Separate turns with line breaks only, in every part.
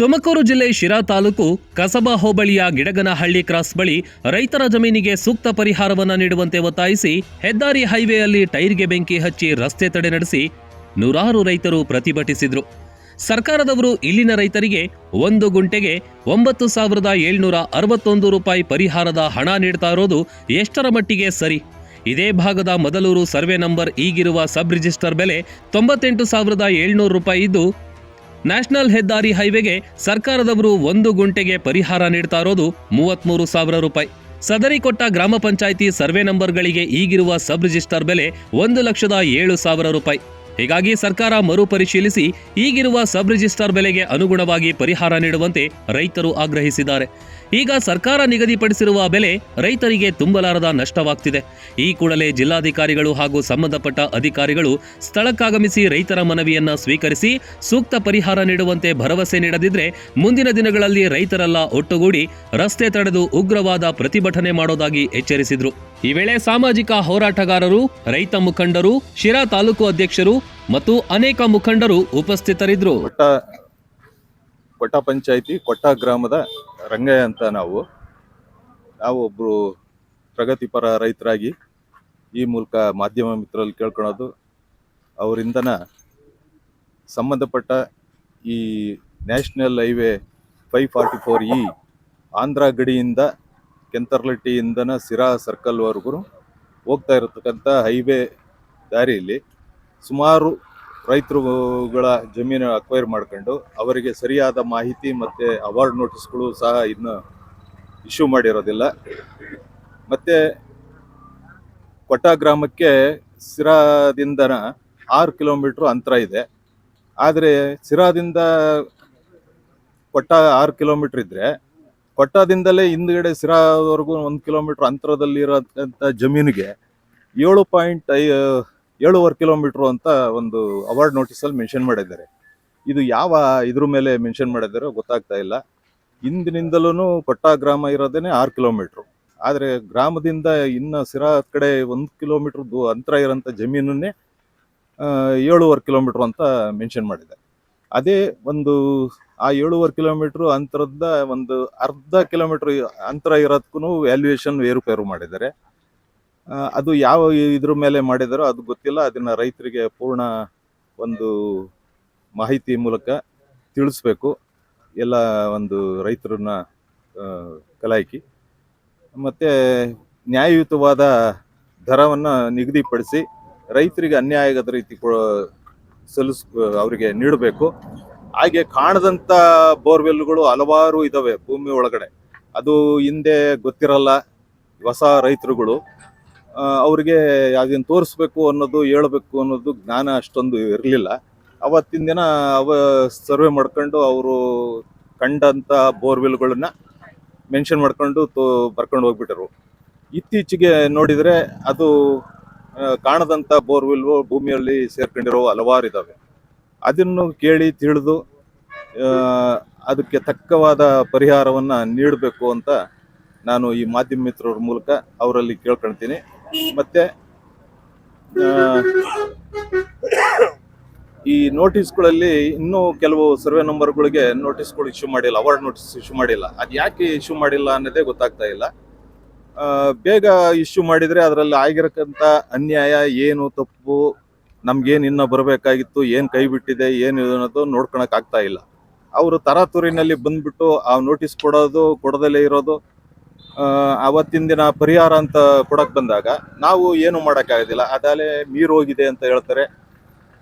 ತುಮಕೂರು ಜಿಲ್ಲೆ ಶಿರಾ ತಾಲೂಕು ಕಸಬಾ ಹೋಬಳಿಯ ಗಿಡಗನಹಳ್ಳಿ ಕ್ರಾಸ್ ಬಳಿ ರೈತರ ಜಮೀನಿಗೆ ಸೂಕ್ತ ಪರಿಹಾರವನ್ನು ನೀಡುವಂತೆ ಒತ್ತಾಯಿಸಿ ಹೆದ್ದಾರಿ ಹೈವೇಯಲ್ಲಿ ಟೈರ್ಗೆ ಬೆಂಕಿ ಹಚ್ಚಿ ರಸ್ತೆ ತಡೆ ನಡೆಸಿ ನೂರಾರು ರೈತರು ಪ್ರತಿಭಟಿಸಿದರು. ಸರ್ಕಾರದವರು ಇಲ್ಲಿನ ರೈತರಿಗೆ 1 ಗುಂಟೆಗೆ 9,761 ರೂಪಾಯಿ ಪರಿಹಾರದ ಹಣ ನೀಡ್ತಾ ಇರೋದು ಎಷ್ಟರ ಮಟ್ಟಿಗೆ ಸರಿ? ಇದೇ ಭಾಗದ ಮದಲೂರು ಸರ್ವೆ ನಂಬರ್ ಈಗಿರುವ ಸಬ್ ರಿಜಿಸ್ಟರ್ ಬೆಲೆ 98,700 ರೂಪಾಯಿ ಇದ್ದು, ನ್ಯಾಷನಲ್ ಹೆದ್ದಾರಿ ಹೈವೇಗೆ ಸರ್ಕಾರದವರು 1 ಗುಂಟೆಗೆ ಪರಿಹಾರ ನೀಡ್ತಾ ಇರೋದು 33,000 ರೂಪಾಯಿ. ಸದರಿ ಕೊಟ್ಟ ಗ್ರಾಮ ಪಂಚಾಯಿತಿ ಸರ್ವೆ ನಂಬರ್ಗಳಿಗೆ ಈಗಿರುವ ಸಬ್ ರಿಜಿಸ್ಟರ್ ಬೆಲೆ 1,07,000 ರೂಪಾಯಿ. ಹೀಗಾಗಿ ಸರ್ಕಾರ ಮರುಪರಿಶೀಲಿಸಿ ಈಗಿರುವ ಸಬ್ ರಿಜಿಸ್ಟರ್ ಬೆಲೆಗೆ ಅನುಗುಣವಾಗಿ ಪರಿಹಾರ ನೀಡುವಂತೆ ರೈತರು ಆಗ್ರಹಿಸಿದ್ದಾರೆ. ಈಗ ಸರ್ಕಾರ ನಿಗದಿಪಡಿಸಿರುವ ಬೆಲೆ ರೈತರಿಗೆ ತುಂಬಲಾರದ ನಷ್ಟವಾಗ್ತಿದೆ. ಈ ಕೂಡಲೇ ಜಿಲ್ಲಾಧಿಕಾರಿಗಳು ಹಾಗೂ ಸಂಬಂಧಪಟ್ಟ ಅಧಿಕಾರಿಗಳು ಸ್ಥಳಕ್ಕಾಗಮಿಸಿ ರೈತರ ಮನವಿಯನ್ನ ಸ್ವೀಕರಿಸಿ ಸೂಕ್ತ ಪರಿಹಾರ ನೀಡುವಂತೆ ಭರವಸೆ ನೀಡದಿದ್ರೆ ಮುಂದಿನ ದಿನಗಳಲ್ಲಿ ರೈತರೆಲ್ಲ ಒಟ್ಟುಗೂಡಿ ರಸ್ತೆ ತಡೆದು ಉಗ್ರವಾದ ಪ್ರತಿಭಟನೆ ಮಾಡೋದಾಗಿ ಎಚ್ಚರಿಸಿದ್ರು. ಈ ವೇಳೆ ಸಾಮಾಜಿಕ ಹೋರಾಟಗಾರರು, ರೈತ ಮುಖಂಡರು, ಶಿರಾ ತಾಲೂಕು ಅಧ್ಯಕ್ಷರು ಮತ್ತು ಅನೇಕ ಮುಖಂಡರು ಉಪಸ್ಥಿತರಿದ್ದರು.
ಕೊಟ್ಟ ಪಂಚಾಯಿತಿ ಕೊಟ್ಟ ಗ್ರಾಮದ ರಂಗಯ್ಯ ಅಂತ ನಾವು ಒಬ್ಬರು ಪ್ರಗತಿಪರ ರೈತರಾಗಿ ಈ ಮೂಲಕ ಮಾಧ್ಯಮ ಮಿತ್ರರಲ್ಲಿ ಕೇಳ್ಕೊಳ್ಳೋದು, ಅವರಿಂದನ ಸಂಬಂಧಪಟ್ಟ ಈ ನ್ಯಾಷನಲ್ ಹೈವೇ 544E ಆಂಧ್ರ ಗಡಿಯಿಂದ ಕೆಂತರ್ಲಟ್ಟಿಯಿಂದನ ಸಿರಾ ಸರ್ಕಲ್ವರೆಗೂ ಹೋಗ್ತಾ ಇರತಕ್ಕಂಥ ಹೈವೇ ದಾರಿಯಲ್ಲಿ ಸುಮಾರು ರೈತರುಗಳ ಜಮೀನು ಅಕ್ವೈರ್ ಮಾಡ್ಕೊಂಡು ಅವರಿಗೆ ಸರಿಯಾದ ಮಾಹಿತಿ ಮತ್ತು ಅವಾರ್ಡ್ ನೋಟಿಸ್ಗಳು ಸಹ ಇನ್ನು ಇಶ್ಯೂ ಮಾಡಿರೋದಿಲ್ಲ. ಮತ್ತು ಕೊಟ್ಟ ಗ್ರಾಮಕ್ಕೆ ಸಿರಾದಿಂದನ 6 ಕಿಲೋಮೀಟ್ರ್ ಅಂತರ ಇದೆ. ಆದರೆ ಸಿರಾದಿಂದ ಕೊಟ್ಟ 6 ಕಿಲೋಮೀಟ್ರ್ ಇದ್ದರೆ ಕೊಟ್ಟದಿಂದಲೇ ಹಿಂದ್ಗಡೆ ಸಿರಾವರೆಗೂ 1 ಕಿಲೋಮೀಟ್ರ್ ಅಂತರದಲ್ಲಿರೋಂಥ ಜಮೀನಿಗೆ 7.5 ಕಿಲೋಮೀಟ್ರು ಅಂತ ಒಂದು ಅವಾರ್ಡ್ ನೋಟಿಸಲ್ಲಿ ಮೆನ್ಷನ್ ಮಾಡಿದ್ದಾರೆ. ಇದು ಯಾವ ಇದ್ರ ಮೇಲೆ ಮೆನ್ಷನ್ ಮಾಡಿದ್ದಾರೋ ಗೊತ್ತಾಗ್ತಾ ಇಲ್ಲ. ಹಿಂದಿನಿಂದಲೂ ಕೊಟ್ಟ ಗ್ರಾಮ ಇರೋದೇ 6 ಕಿಲೋಮೀಟ್ರು. ಆದರೆ ಗ್ರಾಮದಿಂದ ಇನ್ನು ಸಿರಾ ಕಡೆ 1 ಕಿಲೋಮೀಟ್ರ್ ಅಂತರ ಇರೋಂಥ ಜಮೀನನ್ನೇ 7.5 ಕಿಲೋಮೀಟ್ರು ಅಂತ ಮೆನ್ಷನ್ ಮಾಡಿದ್ದಾರೆ. ಅದೇ ಒಂದು ಆ 7.5 ಕಿಲೋಮೀಟ್ರು ಅಂತರದ ಒಂದು ಅರ್ಧ ಕಿಲೋಮೀಟ್ರ್ ಅಂತರ ಇರೋದಕ್ಕೂ ವ್ಯಾಲ್ಯೂಯೇಷನ್ ಏರುಪೇರು ಮಾಡಿದ್ದಾರೆ. ಅದು ಯಾವ ಇದ್ರ ಮೇಲೆ ಮಾಡಿದಾರೋ ಅದು ಗೊತ್ತಿಲ್ಲ. ಅದನ್ನು ರೈತರಿಗೆ ಪೂರ್ಣ ಒಂದು ಮಾಹಿತಿ ಮೂಲಕ ತಿಳಿಸ್ಬೇಕು. ಎಲ್ಲ ಒಂದು ರೈತರನ್ನ ಕಲಾಯಿಕಿ ಮತ್ತು ನ್ಯಾಯಯುತವಾದ ದರವನ್ನು ನಿಗದಿಪಡಿಸಿ ರೈತರಿಗೆ ಅನ್ಯಾಯ ಆಗದ ರೀತಿ ಅವರಿಗೆ ನೀಡಬೇಕು. ಹಾಗೆ ಕಾಣದಂಥ ಬೋರ್ವೆಲ್ಗಳು ಹಲವಾರು ಇದ್ದಾವೆ ಭೂಮಿ ಒಳಗಡೆ. ಅದು ಹಿಂದೆ ಗೊತ್ತಿರಲ್ಲ ಹೊಸ ರೈತರುಗಳು, ಅವ್ರಿಗೆ ಅದನ್ನು ತೋರಿಸ್ಬೇಕು ಅನ್ನೋದು, ಹೇಳಬೇಕು ಅನ್ನೋದು ಜ್ಞಾನ ಅಷ್ಟೊಂದು ಇರಲಿಲ್ಲ. ಅವತ್ತಿನ ದಿನ ಸರ್ವೆ ಮಾಡ್ಕೊಂಡು ಅವರು ಕಂಡಂಥ ಬೋರ್ವೆಲ್ಗಳನ್ನ ಮೆನ್ಷನ್ ಮಾಡ್ಕೊಂಡು ಬರ್ಕೊಂಡು ಹೋಗ್ಬಿಟ್ಟರು. ಇತ್ತೀಚೆಗೆ ನೋಡಿದರೆ ಅದು ಕಾಣದಂಥ ಬೋರ್ವೆಲ್ ಭೂಮಿಯಲ್ಲಿ ಸೇರ್ಕೊಂಡಿರೋ ಹಲವಾರು ಇದ್ದಾವೆ. ಅದನ್ನು ಕೇಳಿ ತಿಳಿದು ಅದಕ್ಕೆ ತಕ್ಕವಾದ ಪರಿಹಾರವನ್ನು ನೀಡಬೇಕು ಅಂತ ನಾನು ಈ ಮಾಧ್ಯಮ ಮಿತ್ರರ ಮೂಲಕ ಅವರಲ್ಲಿ ಕೇಳ್ಕೊಳ್ತೀನಿ. ಮತ್ತು ಈ ನೋಟಿಸ್ಗಳಲ್ಲಿ ಇನ್ನೂ ಕೆಲವು ಸರ್ವೆ ನಂಬರ್ಗಳಿಗೆ ನೋಟಿಸ್ಗಳು ಇಶ್ಯೂ ಮಾಡಿಲ್ಲ, ಅವಾರ್ಡ್ ನೋಟಿಸ್ ಇಶ್ಯೂ ಮಾಡಿಲ್ಲ. ಅದು ಯಾಕೆ ಇಶ್ಯೂ ಮಾಡಿಲ್ಲ ಅನ್ನೋದೇ ಗೊತ್ತಾಗ್ತಾ ಇಲ್ಲ. ಬೇಗ ಇಶ್ಯೂ ಮಾಡಿದರೆ ಅದರಲ್ಲಿ ಆಗಿರಕ್ಕಂಥ ಅನ್ಯಾಯ ಏನು, ತಪ್ಪು, ನಮ್ಗೇನು ಇನ್ನೂ ಬರಬೇಕಾಗಿತ್ತು, ಏನು ಕೈ ಬಿಟ್ಟಿದೆ, ಏನು ಅನ್ನೋದು ನೋಡ್ಕೊಳಕ್ಕಾಗ್ತಾ ಇಲ್ಲ. ಅವರು ತರಾತುರಿನಲ್ಲಿ ಬಂದ್ಬಿಟ್ಟು ಆ ನೋಟಿಸ್ ಕೊಡದಲ್ಲೇ ಇರೋದು, ಅವತ್ತಿನ ದಿನ ಪರಿಹಾರ ಅಂತ ಕೊಡಕ್ಕೆ ಬಂದಾಗ ನಾವು ಏನು ಮಾಡೋಕ್ಕಾಗೋದಿಲ್ಲ, ಅದಾಲೆ ಮೀರು ಹೋಗಿದೆ ಅಂತ ಹೇಳ್ತಾರೆ.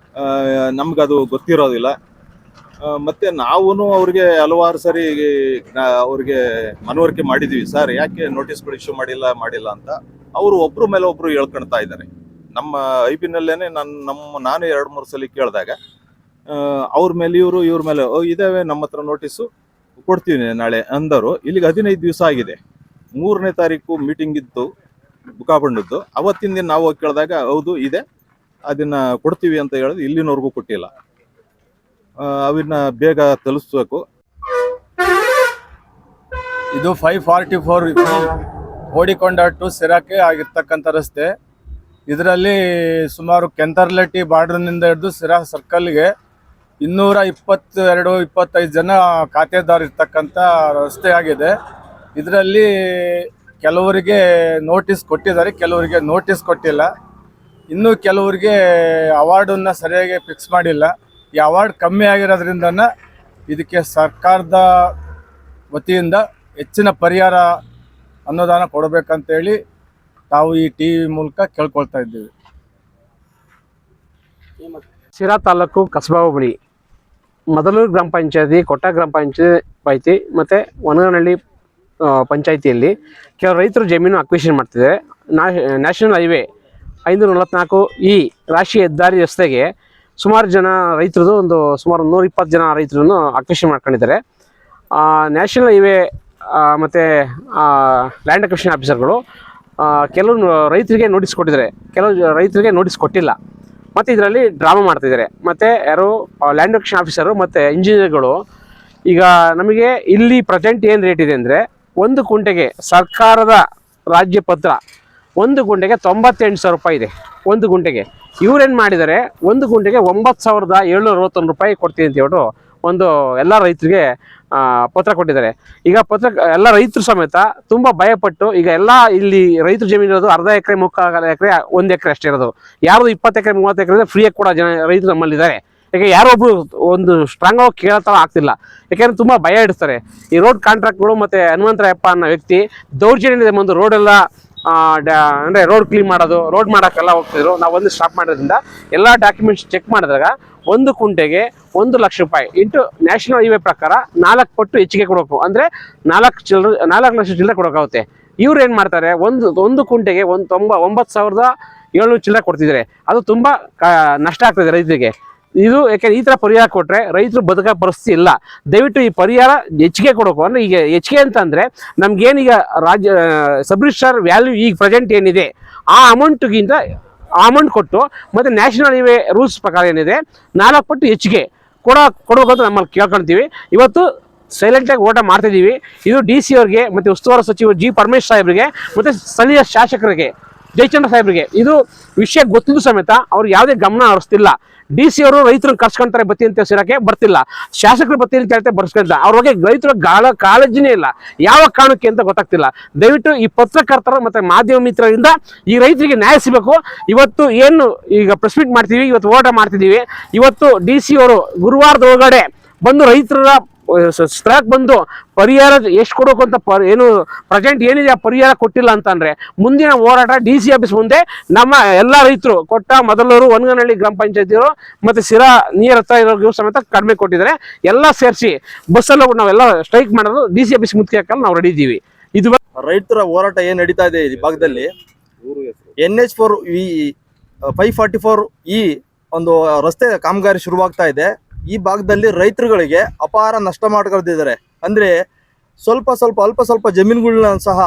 ನಮ್ಗದು ಗೊತ್ತಿರೋದಿಲ್ಲ. ಮತ್ತು ನಾವು ಅವ್ರಿಗೆ ಹಲವಾರು ಸರಿ ಅವ್ರಿಗೆ ಮನವರಿಕೆ ಮಾಡಿದ್ವಿ, ಸರ್ ಯಾಕೆ ನೋಟಿಸ್ಗಳು ಇಶ್ಯೂ ಮಾಡಿಲ್ಲ ಅಂತ. ಅವರು ಒಬ್ಬರ ಮೇಲೆ ಒಬ್ಬರು ಹೇಳ್ಕೊಳ್ತಾ ಇದ್ದಾರೆ. ನಮ್ಮ ಐಬಿನಲ್ಲೇನೆ ನಾನು 2-3 ಸಲ ಕೇಳಿದಾಗ ಅವ್ರ ಮೇಲೆ ಇವ್ರ ಮೇಲೆ ಇದಾವೆ, ನಮ್ಮ ಹತ್ರ ನೋಟಿಸು ಕೊಡ್ತೀವಿ ನಾಳೆ ಅಂದರು. ಇಲ್ಲಿಗೆ 15 ದಿವಸ ಆಗಿದೆ. 3ನೇ ತಾರೀಕು ಮೀಟಿಂಗ್ ಇತ್ತು ಬುಕಾಬಂಡದ್ದು. ಅವತ್ತಿನ ದಿನ ನಾವು ಕೇಳಿದಾಗ ಹೌದು ಇದೆ, ಅದನ್ನ ಕೊಡ್ತೀವಿ ಅಂತ ಹೇಳಿದ್ರು. ಇಲ್ಲಿನವರೆಗೂ ಕೊಟ್ಟಿಲ್ಲ. ಅವನ್ನ ಬೇಗ ತಲುಪಿಸ್ಬೇಕು.
ಇದು 544 ಓಡಿಕೊಂಡ ಟು ಸಿರಾಕ್ಕೆ ಆಗಿರ್ತಕ್ಕಂಥ ರಸ್ತೆ. ಇದರಲ್ಲಿ ಸುಮಾರು ಕೆಂತರ್ಲಟ್ಟಿ ಬಾರ್ಡರ್ನಿಂದ ಹಿಡಿದು ಸಿರಾ ಸರ್ಕಲ್ಗೆ 222-25 ಜನ ಖಾತೆದಾರ ಇರ್ತಕ್ಕಂಥ ರಸ್ತೆ ಆಗಿದೆ. ಇದರಲ್ಲಿ ಕೆಲವರಿಗೆ ನೋಟಿಸ್ ಕೊಟ್ಟಿದ್ದಾರೆ, ಕೆಲವರಿಗೆ ನೋಟಿಸ್ ಕೊಟ್ಟಿಲ್ಲ. ಇನ್ನು ಕೆಲವರಿಗೆ ಅವಾರ್ಡನ್ನು ಸರಿಯಾಗಿ ಫಿಕ್ಸ್ ಮಾಡಿಲ್ಲ. ಈ ಅವಾರ್ಡ್ ಕಮ್ಮಿ ಆಗಿರೋದ್ರಿಂದನ ಇದಕ್ಕೆ ಸರ್ಕಾರದ ವತಿಯಿಂದ ಹೆಚ್ಚಿನ ಪರಿಹಾರ ಅನುದಾನ ಕೊಡಬೇಕಂತೇಳಿ ತಾವು ಈ ಟಿವಿ ಮೂಲಕ ಕೇಳ್ಕೊಳ್ತಾ ಇದ್ದೀವಿ.
ಸಿರಾ ತಾಲೂಕು ಕಸಬಾ ಹೋಬಳಿ ಮದಲೂರು ಗ್ರಾಮ ಪಂಚಾಯತಿ, ಕೊಟ್ಟ ಗ್ರಾಮ ಪಂಚಾಯತಿ ಮತ್ತು ವನಗನಹಳ್ಳಿ ಪಂಚಾಯಿತಿಯಲ್ಲಿ ಕೆಲವು ರೈತರು ಜಮೀನು ಅಕ್ವಿಷನ್ ಮಾಡ್ತಿದ್ದಾರೆ. ನ್ಯಾಷನಲ್ ಹೈವೇ 544 ಈ ರಾಷ್ಟ್ರೀಯ ಹೆದ್ದಾರಿ ರಸ್ತೆಗೆ ಸುಮಾರು ಜನ ರೈತರದು ಸುಮಾರು 120 ಜನ ರೈತರನ್ನು ಅಕ್ವಿಷನ್ ಮಾಡ್ಕೊಂಡಿದ್ದಾರೆ. ನ್ಯಾಷನಲ್ ಹೈವೇ ಮತ್ತು ಲ್ಯಾಂಡ್ ಅಕ್ವಿಷನ್ ಆಫೀಸರ್ಗಳು ಕೆಲವು ರೈತರಿಗೆ ನೋಟಿಸ್ ಕೊಟ್ಟಿದ್ದಾರೆ, ಕೆಲವು ರೈತರಿಗೆ ನೋಟಿಸ್ ಕೊಟ್ಟಿಲ್ಲ. ಮತ್ತು ಇದರಲ್ಲಿ ಡ್ರಾಮಾ ಮಾಡ್ತಿದ್ದಾರೆ. ಮತ್ತು ಯಾರು ಲ್ಯಾಂಡ್ ಅಕ್ವಿಷನ್ ಆಫೀಸರು ಮತ್ತು ಇಂಜಿನಿಯರ್ಗಳು ಈಗ ನಮಗೆ ಇಲ್ಲಿ ಪ್ರೆಸೆಂಟ್ ಏನು ರೇಟ್ ಇದೆ ಅಂದರೆ, 1 ಗುಂಟೆಗೆ ಸರ್ಕಾರದ ರಾಜ್ಯ ಪತ್ರ 1 ಗುಂಟೆಗೆ 98,000 ರೂಪಾಯಿ ಇದೆ. 1 ಗುಂಟೆಗೆ ಇವ್ರೇನು ಮಾಡಿದ್ದಾರೆ, 1 ಗುಂಟೆಗೆ 9,761 ರೂಪಾಯಿ ಕೊಡ್ತೀನಿ ಅಂತ ಹೇಳ್ಬಿಟ್ಟು ಎಲ್ಲ ರೈತರಿಗೆ ಪತ್ರ ಕೊಟ್ಟಿದ್ದಾರೆ. ಈಗ ಎಲ್ಲ ರೈತರು ಸಮೇತ ತುಂಬ ಭಯಪಟ್ಟು ಈಗ ಎಲ್ಲ ಇಲ್ಲಿ ರೈತರ ಜಮೀನು ಇರೋದು ಅರ್ಧ ಎಕರೆ, 3/4 ಎಕರೆ, 1 ಎಕರೆ ಅಷ್ಟೇ ಇರೋದು. ಯಾರು 20 ಎಕರೆ 30 ಎಕರೆ ಫ್ರೀಯಾಗಿ ಕೂಡ ಜನ ರೈತರು ನಮ್ಮಲ್ಲಿದ್ದಾರೆ. ಯಾಕೆ ಯಾರೊಬ್ರು ಸ್ಟ್ರಾಂಗ್ ಆಗಿ ಕೇಳೋ ಆಗ್ತಿಲ್ಲ. ಯಾಕೆಂದ್ರೆ ತುಂಬ ಭಯ ಇಡ್ತಾರೆ. ಈ ರೋಡ್ ಕಾಂಟ್ರಾಕ್ಟ್ಗಳು ಮತ್ತು ಹನುಮಂತರಾಯಪ್ಪ ಅನ್ನೋ ವ್ಯಕ್ತಿ ದೌರ್ಜನ್ಯದ ಒಂದು ರೋಡೆಲ್ಲ ಅಂದರೆ ರೋಡ್ ಕ್ಲೀನ್ ಮಾಡೋದು, ರೋಡ್ ಮಾಡೋಕ್ಕೆಲ್ಲ ಹೋಗ್ತಿದ್ರು. ನಾವು ಸ್ಟಾಪ್ ಮಾಡೋದ್ರಿಂದ ಎಲ್ಲ ಡಾಕ್ಯುಮೆಂಟ್ಸ್ ಚೆಕ್ ಮಾಡಿದಾಗ 1 ಗುಂಟೆಗೆ 1 ಲಕ್ಷ ರೂಪಾಯಿ ಇಂಟು ನ್ಯಾಷನಲ್ ಹೈವೇ ಪ್ರಕಾರ 4 ಪಟ್ಟು ಹೆಚ್ಚಿಗೆ ಕೊಡಬೇಕು. ಅಂದರೆ 4 ಲಕ್ಷ ಚಿಲ್ಲರೆ ಕೊಡೋಕ್ಕಾಗುತ್ತೆ. ಇವ್ರು ಏನು ಮಾಡ್ತಾರೆ, ಒಂದು ಗುಂಟೆಗೆ 9,700 ಚಿಲ್ಲರೆ ಕೊಡ್ತಿದ್ದಾರೆ. ಅದು ತುಂಬ ನಷ್ಟ ಆಗ್ತದೆ ರೈತರಿಗೆ. ಇದು ಯಾಕೆಂದ್ರೆ ಈ ಥರ ಪರಿಹಾರ ಕೊಟ್ಟರೆ ರೈತರು ಬದುಕೋ ಪರಿಸ್ಥಿತಿ ಇಲ್ಲ. ದಯವಿಟ್ಟು ಈ ಪರಿಹಾರ ಹೆಚ್ಚಿಗೆ ಕೊಡಬೇಕು. ಅಂದರೆ ಈಗ ಹೆಚ್ಚಿಗೆ ಅಂತಂದರೆ ನಮ್ಗೇನೀಗ ಸಬ್ ರಿಜಿಸ್ಟರ್ ವ್ಯಾಲ್ಯೂ ಈಗ ಪ್ರೆಸೆಂಟ್ ಏನಿದೆ ಆ ಅಮೌಂಟ್ ಕೊಟ್ಟು ಮತ್ತು ನ್ಯಾಷನಲ್ ಹೈವೇ ರೂಲ್ಸ್ ಪ್ರಕಾರ ಏನಿದೆ 4 ಪಟ್ಟು ಹೆಚ್ಚಿಗೆ ಕೊಡಬೇಕು ಅಂತ ನಮ್ಮಲ್ಲಿ ಕೇಳ್ಕೊಳ್ತೀವಿ. ಇವತ್ತು ಸೈಲೆಂಟಾಗಿ ಓಟ ಮಾಡ್ತಿದ್ದೀವಿ. ಇದು DC ಅವ್ರಿಗೆ ಮತ್ತು ಉಸ್ತುವಾರಿ ಸಚಿವ G. ಪರಮೇಶ್ ಸಾಹೇಬ್ರಿಗೆ ಮತ್ತು ಸ್ಥಳೀಯ ಶಾಸಕರಿಗೆ ಜಯಚಂದ್ರ ಸಾಹೇಬ್ರಿಗೆ ಇದು ವಿಷಯ ಗೊತ್ತಿದ್ದು ಸಮೇತ ಅವ್ರು ಯಾವುದೇ ಗಮನ ಹರಿಸ್ತಿಲ್ಲ. DC ಅವರು ರೈತರನ್ನ ಕರ್ಸ್ಕೊಂತಾರೆ ಬತ್ತಿ ಅಂತ ಸಿರಕ್ಕೆ ಬರ್ತಿಲ್ಲ, ಶಾಸಕರು ಬತ್ತಿ ಅಂತ ಹೇಳ್ತಾರೆ ಬರ್ಸ್ಕೊಂತ. ಅವ್ರಿಗೆ ರೈತರ ಕಾಳಜಿನೇ ಇಲ್ಲ, ಯಾವ ಕಾರಣಕ್ಕೆ ಅಂತ ಗೊತ್ತಾಗ್ತಿಲ್ಲ. ದಯವಿಟ್ಟು ಈ ಪತ್ರಕರ್ತರ ಮತ್ತು ಮಾಧ್ಯಮ ಮಿತ್ರರಿಂದ ಈ ರೈತರಿಗೆ ನ್ಯಾಯ ಸಿಗಬೇಕು. ಇವತ್ತು ಏನು ಈಗ ಪ್ರೆಸ್ ಮೀಟ್ ಮಾಡ್ತೀವಿ, ಇವತ್ತು ಹೋರಾಟ ಮಾಡ್ತಿದ್ದೀವಿ. ಇವತ್ತು DC ಅವರು ಗುರುವಾರದ ಒಳಗಡೆ ಬಂದು ರೈತರ ಸ್ಥಳಕ್ಕೆ ಬಂದು ಪರಿಹಾರ ಎಷ್ಟು ಕೊಡಬೇಕು ಅಂತ ಏನು ಪ್ರೆಸೆಂಟ್ ಏನಿದೆ ಆ ಪರಿಹಾರ ಕೊಟ್ಟಿಲ್ಲ ಅಂತಂದ್ರೆ ಮುಂದಿನ ಹೋರಾಟ DC ಆಫೀಸ್ ಮುಂದೆ ನಮ್ಮ ಎಲ್ಲ ರೈತರು ಕೊಟ್ಟ ಮದಲೂರು, ವನಗನಹಳ್ಳಿ ಗ್ರಾಮ ಪಂಚಾಯತಿಯವರು ಮತ್ತು ಸಿರಾ ನೀರ್ ಹತ್ರ ಇರೋರ್ಗೂ ಸಮೇತ ಕಡಿಮೆ ಕೊಟ್ಟಿದ್ದಾರೆ. ಎಲ್ಲ ಸೇರಿಸಿ ಬಸ್ಸಲ್ಲಿ ನಾವೆಲ್ಲ ಸ್ಟ್ರೈಕ್ ಮಾಡೋದು DC ಆಫೀಸ್ ಮುಖ್ಯಕ್ಕೆ ನಾವು ರೆಡಿ ಇದ್ದೀವಿ. ಇದು
ರೈತರ ಹೋರಾಟ ಏನ್ ನಡೀತಾ ಇದೆ ಈ ಭಾಗದಲ್ಲಿ NH4 544 ಈ ಒಂದು ರಸ್ತೆ ಕಾಮಗಾರಿ ಶುರುವಾಗ್ತಾ ಇದೆ. ಈ ಭಾಗದಲ್ಲಿ ರೈತರುಗಳಿಗೆ ಅಪಾರ ನಷ್ಟ ಮಾಡ್ಕೊಳ್ತಿದ್ದಾರೆ. ಅಂದ್ರೆ ಅಲ್ಪ ಸ್ವಲ್ಪ ಜಮೀನುಗಳನ್ನ ಸಹ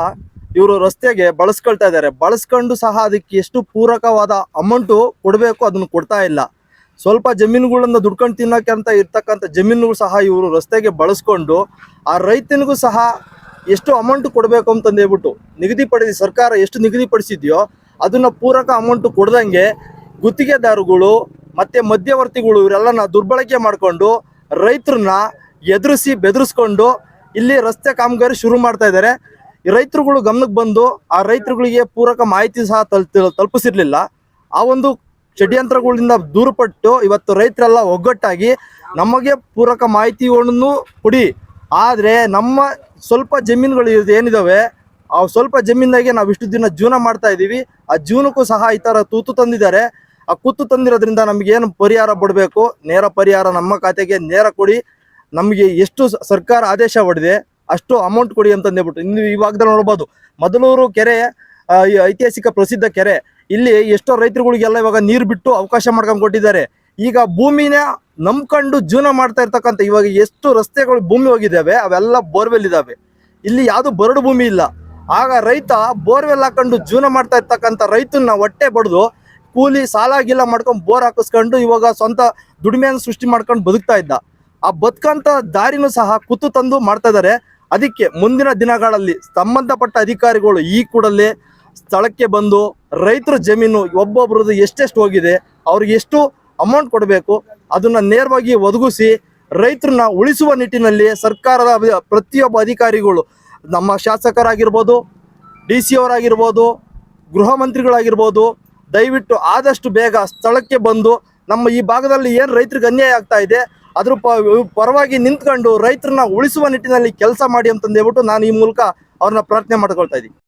ಇವರು ರಸ್ತೆಗೆ ಬಳಸ್ಕೊಳ್ತಾ ಇದ್ದಾರೆ. ಬಳಸ್ಕೊಂಡು ಸಹ ಅದಕ್ಕೆ ಎಷ್ಟು ಪೂರಕವಾದ ಅಮೌಂಟು ಕೊಡಬೇಕು ಅದನ್ನು ಕೊಡ್ತಾ ಇಲ್ಲ. ಸ್ವಲ್ಪ ಜಮೀನುಗಳನ್ನ ದುಡ್ಕೊಂಡು ತಿನ್ನೋಕೆ ಅಂತ ಇರ್ತಕ್ಕಂಥ ಜಮೀನುಗಳು ಸಹ ಇವರು ರಸ್ತೆಗೆ ಬಳಸ್ಕೊಂಡು ಆ ರೈತನಿಗೂ ಸಹ ಎಷ್ಟು ಅಮೌಂಟ್ ಕೊಡಬೇಕು ಅಂತಂದು ಹೇಳ್ಬಿಟ್ಟು ಸರ್ಕಾರ ಎಷ್ಟು ನಿಗದಿಪಡಿಸಿದ್ಯೋ ಅದನ್ನ ಪೂರಕ ಅಮೌಂಟ್ ಕೊಡ್ದಂಗೆ ಗುತ್ತಿಗೆದಾರಗಳು ಮತ್ತೆ ಮಧ್ಯವರ್ತಿಗಳು ಇವರೆಲ್ಲನ ದುರ್ಬಳಕೆ ಮಾಡಿಕೊಂಡು ರೈತರನ್ನ ಎದುರಿಸಿ ಬೆದರಿಸ್ಕೊಂಡು ಇಲ್ಲಿ ರಸ್ತೆ ಕಾಮಗಾರಿ ಶುರು ಮಾಡ್ತಾ ಇದ್ದಾರೆ. ಈ ರೈತರುಗಳು ಗಮನಕ್ಕೆ ಬಂದು ಆ ರೈತರುಗಳಿಗೆ ಪೂರಕ ಮಾಹಿತಿ ಸಹ ತಲುಪಿಸಿರ್ಲಿಲ್ಲ. ಆ ಒಂದು ಷಡ್ಯಂತ್ರಗಳಿಂದ ದೂರಪಟ್ಟು ಇವತ್ತು ರೈತರೆಲ್ಲ ಒಗ್ಗಟ್ಟಾಗಿ ನಮಗೆ ಪೂರಕ ಮಾಹಿತಿಗಳನ್ನು ಕೊಡಿ, ಆದರೆ ನಮ್ಮ ಸ್ವಲ್ಪ ಜಮೀನುಗಳು ಏನಿದಾವೆ ಆ ಸ್ವಲ್ಪ ಜಮೀನಾಗೆ ನಾವು ಇಷ್ಟು ದಿನ ಜೀವನ ಮಾಡ್ತಾ ಇದ್ದೀವಿ. ಆ ಜೀವನಕ್ಕೂ ಸಹ ಈ ಥರ ತೂತು ತಂದಿದ್ದಾರೆ. ಆ ಕುತ್ತು ತಂದಿರೋದ್ರಿಂದ ನಮಗೇನು ಪರಿಹಾರ ಕೊಡಬೇಕು, ನೇರ ಪರಿಹಾರ ನಮ್ಮ ಖಾತೆಗೆ ನೇರ ಕೊಡಿ. ನಮಗೆ ಎಷ್ಟು ಸರ್ಕಾರ ಆದೇಶ ಹೊಡೆದಿದೆ ಅಷ್ಟು ಅಮೌಂಟ್ ಕೊಡಿ ಅಂತಂದೇಳ್ಬಿಟ್ಟು ಇನ್ನು ಈ ಭಾಗದಲ್ಲಿ ನೋಡ್ಬೋದು. ಮದಲೂರು ಕೆರೆ ಐತಿಹಾಸಿಕ ಪ್ರಸಿದ್ಧ ಕೆರೆ. ಇಲ್ಲಿ ಎಷ್ಟೋ ರೈತರುಗಳಿಗೆಲ್ಲ ಇವಾಗ ನೀರು ಬಿಟ್ಟು ಅವಕಾಶ ಮಾಡ್ಕೊಂಡು ಕೊಟ್ಟಿದ್ದಾರೆ. ಈಗ ಭೂಮಿನ ನಂಬ್ಕೊಂಡು ಜೀವನ ಮಾಡ್ತಾ ಇರ್ತಕ್ಕಂಥ ಇವಾಗ ಎಷ್ಟು ರಸ್ತೆಗಳು ಭೂಮಿ ಹೋಗಿದ್ದಾವೆ ಅವೆಲ್ಲ ಬೋರ್ವೆಲ್ ಇದಾವೆ. ಇಲ್ಲಿ ಯಾವುದು ಬರಡು ಭೂಮಿ ಇಲ್ಲ. ಆಗ ರೈತ ಬೋರ್ವೆಲ್ ಹಾಕೊಂಡು ಜೀವನ ಮಾಡ್ತಾ ಇರ್ತಕ್ಕಂಥ ರೈತನ ಹೊಟ್ಟೆ ಬಡ್ದು ಕೂಲಿ ಸಾಲ ಗೀಲ ಮಾಡ್ಕೊಂಡು ಬೋರ್ ಹಾಕಿಸ್ಕೊಂಡು ಇವಾಗ ಸ್ವಂತ ದುಡಿಮೆಯನ್ನು ಸೃಷ್ಟಿ ಮಾಡ್ಕೊಂಡು ಬದುಕ್ತಾ ಇದ್ದ. ಆ ಬದುಕಂತ ದಾರಿನೂ ಸಹ ಕುತ್ತು ತಂದು ಮಾಡ್ತಾ ಇದ್ದಾರೆ. ಅದಕ್ಕೆ ಮುಂದಿನ ದಿನಗಳಲ್ಲಿ ಸಂಬಂಧಪಟ್ಟ ಅಧಿಕಾರಿಗಳು ಈ ಕೂಡಲೇ ಸ್ಥಳಕ್ಕೆ ಬಂದು ರೈತರ ಜಮೀನು ಒಬ್ಬೊಬ್ರದ್ದು ಎಷ್ಟೆಷ್ಟು ಹೋಗಿದೆ, ಅವ್ರಿಗೆ ಎಷ್ಟು ಅಮೌಂಟ್ ಕೊಡಬೇಕು ಅದನ್ನ ನೇರವಾಗಿ ಒದಗಿಸಿ ರೈತರನ್ನ ಉಳಿಸುವ ನಿಟ್ಟಿನಲ್ಲಿ ಸರ್ಕಾರದ ಪ್ರತಿಯೊಬ್ಬ ಅಧಿಕಾರಿಗಳು, ನಮ್ಮ ಶಾಸಕರಾಗಿರ್ಬೋದು, DC ಅವರಾಗಿರ್ಬೋದು, ಗೃಹ ಮಂತ್ರಿಗಳಾಗಿರ್ಬೋದು, ದಯವಿಟ್ಟು ಆದಷ್ಟು ಬೇಗ ಸ್ಥಳಕ್ಕೆ ಬಂದು ನಮ್ಮ ಈ ಭಾಗದಲ್ಲಿ ಏನು ರೈತರಿಗೆ ಅನ್ಯಾಯ ಆಗ್ತಾ ಇದೆ ಅದ್ರ ಪರವಾಗಿ ನಿಂತ್ಕೊಂಡು ರೈತರನ್ನ ಉಳಿಸುವ ನಿಟ್ಟಿನಲ್ಲಿ ಕೆಲಸ ಮಾಡಿ ಅಂತಂದೇಳ್ಬಿಟ್ಟು ನಾನು ಈ ಮೂಲಕ ಅವ್ರನ್ನ ಪ್ರಾರ್ಥನೆ ಮಾಡ್ಕೊಳ್ತಾ ಇದ್ದೀನಿ.